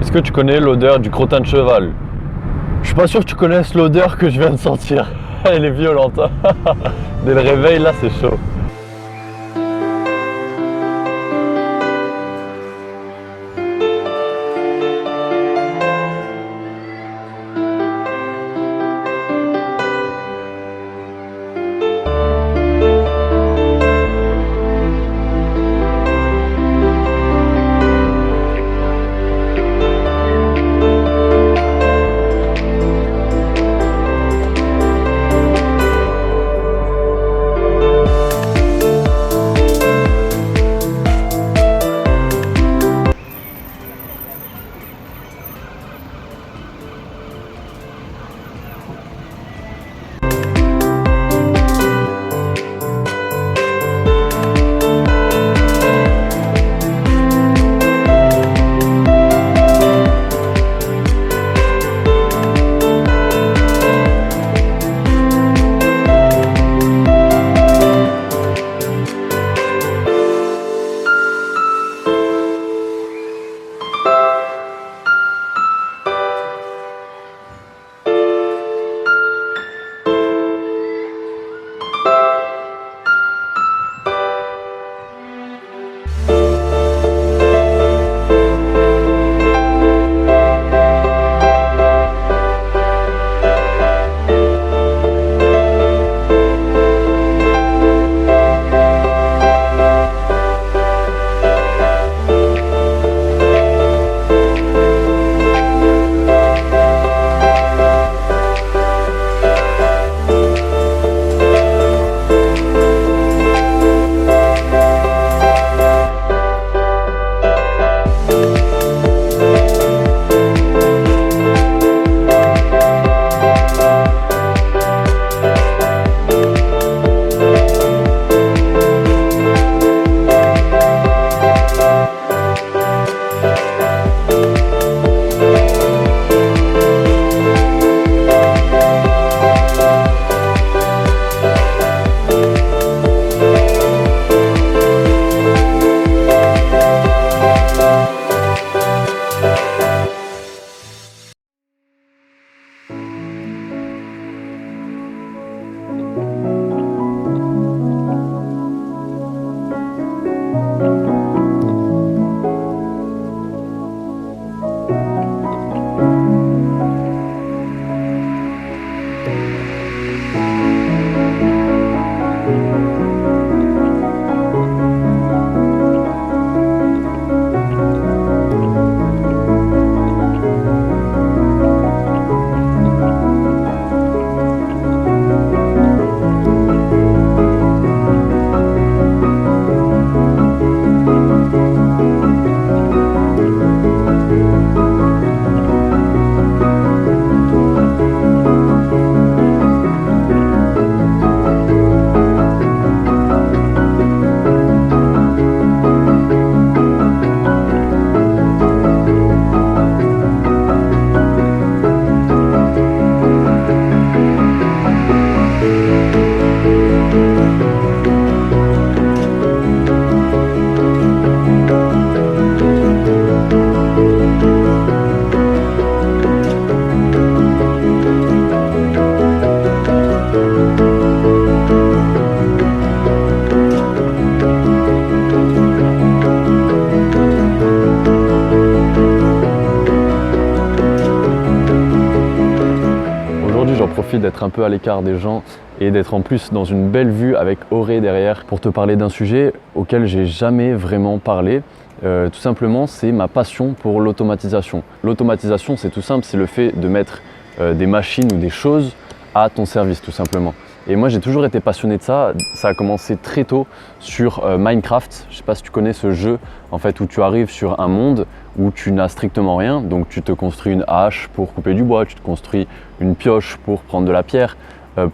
Est-ce que tu connais l'odeur du crottin de cheval? Je suis pas sûr que tu connaisses l'odeur que je viens de sentir. Elle est violente. Dès le réveil, là, c'est chaud. profite d'être un peu à l'écart des gens et d'être en plus dans une belle vue avec Auré derrière pour te parler d'un sujet auquel j'ai jamais vraiment parlé. Tout simplement, c'est ma passion pour l'automatisation. L'automatisation, c'est tout simple, c'est le fait de mettre des machines ou des choses à ton service, tout simplement. Et moi, j'ai toujours été passionné de ça. Ça a commencé très tôt sur Minecraft. Je ne sais pas si tu connais ce jeu, en fait, où tu arrives sur un monde où tu n'as strictement rien. Donc, tu te construis une hache pour couper du bois, tu te construis une pioche pour prendre de la pierre,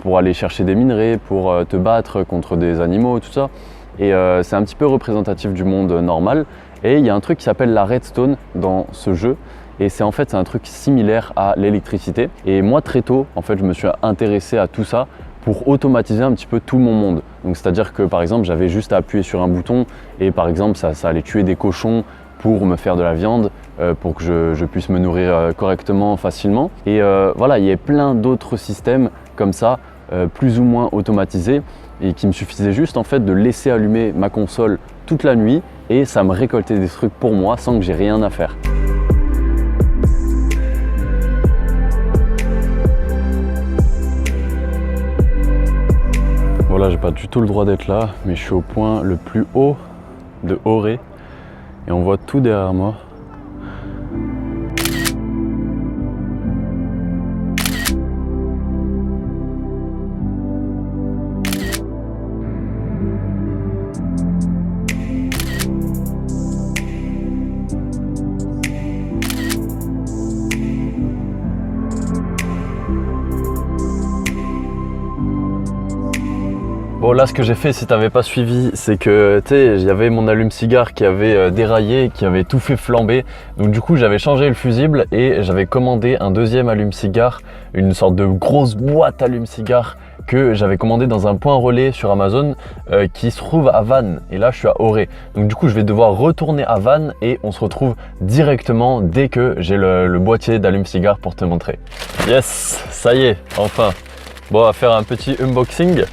pour aller chercher des minerais, pour te battre contre des animaux, tout ça. Et c'est un petit peu représentatif du monde normal. Et il y a un truc qui s'appelle la redstone dans ce jeu. Et c'est en fait c'est un truc similaire à l'électricité. Et moi, très tôt, en fait, je me suis intéressé à tout ça pour automatiser un petit peu tout mon monde. Donc c'est-à-dire que par exemple, j'avais juste à appuyer sur un bouton et par exemple, ça allait tuer des cochons pour me faire de la viande, pour que je puisse me nourrir correctement, facilement. Et voilà, il y a plein d'autres systèmes comme ça, plus ou moins automatisés, et qu'il me suffisait juste en fait de laisser allumer ma console toute la nuit et ça me récoltait des trucs pour moi sans que j'ai rien à faire. Voilà, j'ai pas du tout le droit d'être là, mais je suis au point le plus haut de Auray et on voit tout derrière moi. Bon là ce que j'ai fait si t'avais pas suivi c'est que tu sais il y avait mon allume-cigare qui avait déraillé, qui avait tout fait flamber. Donc du coup j'avais changé le fusible et j'avais commandé un deuxième allume-cigare, une sorte de grosse boîte allume-cigare que j'avais commandé dans un point relais sur Amazon qui se trouve à Vannes et là je suis à Auray. Donc du coup je vais devoir retourner à Vannes et on se retrouve directement dès que j'ai le boîtier d'allume-cigare pour te montrer. Yes, ça y est, enfin. Bon, on va faire un petit unboxing.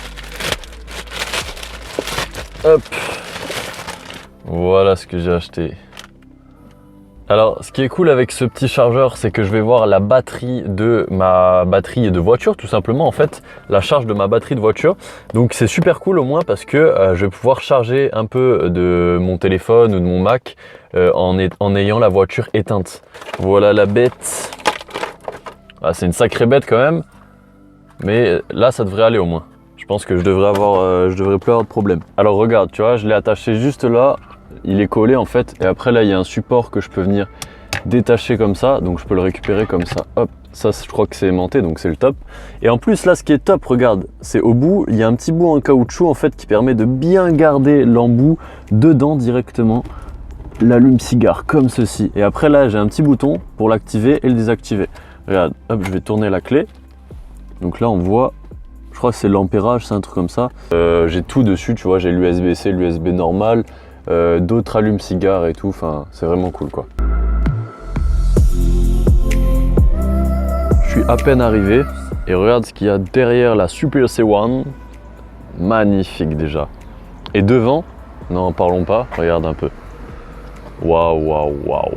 Hop, voilà ce que j'ai acheté. Alors ce qui est cool avec ce petit chargeur, c'est que je vais voir la batterie de ma batterie de voiture, tout simplement en fait, la charge de ma batterie de voiture. Donc c'est super cool au moins parce que je vais pouvoir charger un peu de mon téléphone ou de mon Mac en ayant la voiture éteinte. Voilà la bête. Ah, c'est une sacrée bête quand même, mais là ça devrait aller au moins. Je pense que je devrais plus avoir de problème. Alors regarde, tu vois, je l'ai attaché juste là, il est collé en fait, et après là il y a un support que je peux venir détacher comme ça, donc je peux le récupérer comme ça. Hop, ça je crois que c'est aimanté, donc c'est le top. Et en plus là, ce qui est top, regarde, c'est au bout, il y a un petit bout en caoutchouc en fait qui permet de bien garder l'embout dedans directement. L'allume-cigare comme ceci. Et après là, j'ai un petit bouton pour l'activer et le désactiver. Regarde, hop, je vais tourner la clé. Donc là on voit. Je crois que c'est l'ampérage, c'est un truc comme ça. J'ai tout dessus, tu vois, j'ai l'USB-C, l'USB normal, d'autres allumes-cigares et tout, enfin, c'est vraiment cool, quoi. Je suis à peine arrivé, et regarde ce qu'il y a derrière la Super C1. Magnifique, déjà. Et devant, n'en parlons pas, regarde un peu. Waouh, waouh, waouh.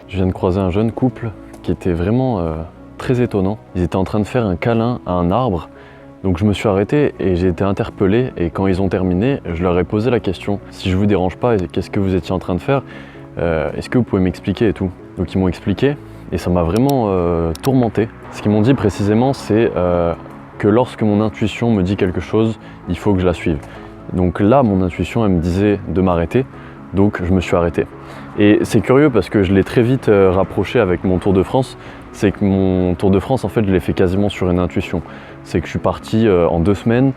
Je viens de croiser un jeune couple qui était vraiment très étonnant. Ils étaient en train de faire un câlin à un arbre. Donc je me suis arrêté et j'ai été interpellé. Et quand ils ont terminé, je leur ai posé la question. Si je vous dérange pas, qu'est-ce que vous étiez en train de faire? Est-ce que vous pouvez m'expliquer et tout? Donc ils m'ont expliqué et ça m'a vraiment tourmenté. Ce qu'ils m'ont dit précisément, c'est que lorsque mon intuition me dit quelque chose, il faut que je la suive. Donc là, mon intuition, elle me disait de m'arrêter. Donc je me suis arrêté. Et c'est curieux parce que je l'ai très vite rapproché avec mon Tour de France. C'est que mon Tour de France, en fait, je l'ai fait quasiment sur une intuition. C'est que je suis parti en 2 semaines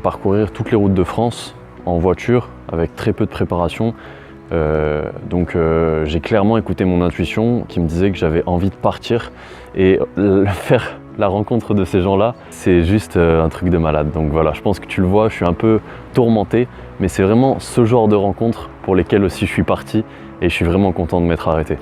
parcourir toutes les routes de France en voiture avec très peu de préparation. Donc j'ai clairement écouté mon intuition qui me disait que j'avais envie de partir et faire la rencontre de ces gens-là, c'est juste un truc de malade. Donc voilà, je pense que tu le vois, je suis un peu tourmenté, mais c'est vraiment ce genre de rencontres pour lesquelles aussi je suis parti et je suis vraiment content de m'être arrêté.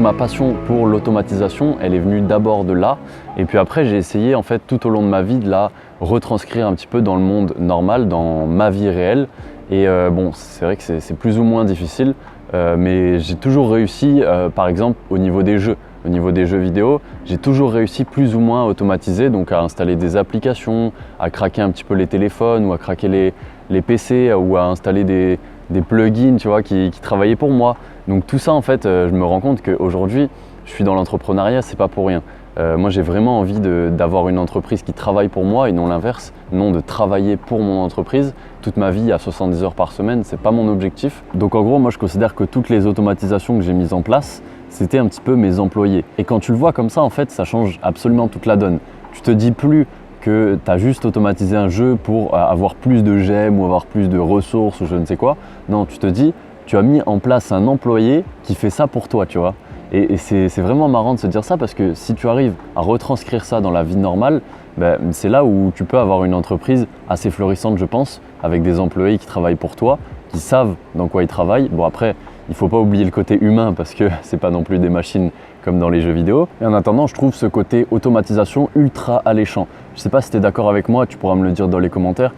ma passion pour l'automatisation, elle est venue d'abord de là. Et puis après, j'ai essayé en fait tout au long de ma vie de la retranscrire un petit peu dans le monde normal, dans ma vie réelle. Et bon, c'est vrai que c'est plus ou moins difficile, mais j'ai toujours réussi, par exemple, au niveau des jeux. Au niveau des jeux vidéo, j'ai toujours réussi plus ou moins à automatiser, donc à installer des applications, à craquer un petit peu les téléphones ou à craquer les PC ou à installer des plugins, tu vois, qui travaillaient pour moi. Donc tout ça, en fait, je me rends compte qu'aujourd'hui, je suis dans l'entrepreneuriat, c'est pas pour rien. Moi, j'ai vraiment envie d'avoir une entreprise qui travaille pour moi et non l'inverse, non de travailler pour mon entreprise. Toute ma vie à 70 heures par semaine, c'est pas mon objectif. Donc en gros, moi, je considère que toutes les automatisations que j'ai mises en place, c'était un petit peu mes employés. Et quand tu le vois comme ça, en fait, ça change absolument toute la donne. Tu te dis plus que tu as juste automatisé un jeu pour avoir plus de gemmes ou avoir plus de ressources ou je ne sais quoi. Non, tu te dis, tu as mis en place un employé qui fait ça pour toi, tu vois. Et c'est vraiment marrant de se dire ça parce que si tu arrives à retranscrire ça dans la vie normale, ben, c'est là où tu peux avoir une entreprise assez florissante, je pense, avec des employés qui travaillent pour toi, qui savent dans quoi ils travaillent. Bon après, il ne faut pas oublier le côté humain parce que c'est pas non plus des machines comme dans les jeux vidéo. Et en attendant, je trouve ce côté automatisation ultra alléchant. Je sais pas si tu es d'accord avec moi, tu pourras me le dire dans les commentaires.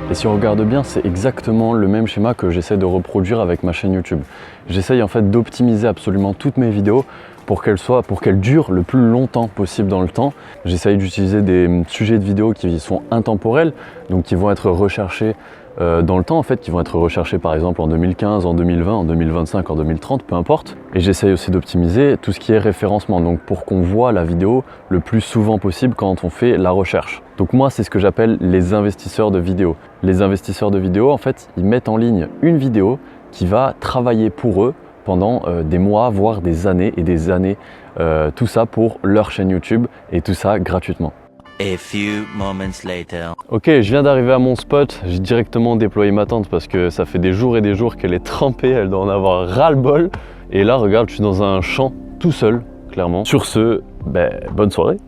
Et si on regarde bien, c'est exactement le même schéma que j'essaie de reproduire avec ma chaîne YouTube. J'essaye en fait d'optimiser absolument toutes mes vidéos pour qu'elles durent le plus longtemps possible dans le temps. J'essaye d'utiliser des sujets de vidéos qui sont intemporels, donc qui vont être recherchés dans le temps en fait, qui vont être recherchés par exemple en 2015, en 2020, en 2025, en 2030, peu importe. Et j'essaye aussi d'optimiser tout ce qui est référencement, donc pour qu'on voit la vidéo le plus souvent possible quand on fait la recherche. Donc moi, c'est ce que j'appelle les investisseurs de vidéos. Les investisseurs de vidéos, en fait, ils mettent en ligne une vidéo qui va travailler pour eux pendant des mois, voire des années et des années. Tout ça pour leur chaîne YouTube et tout ça gratuitement. A few moments later. Ok, je viens d'arriver à mon spot, j'ai directement déployé ma tente parce que ça fait des jours et des jours qu'elle est trempée, elle doit en avoir ras-le-bol. Et là, regarde, je suis dans un champ tout seul, clairement. Sur ce, bonne soirée.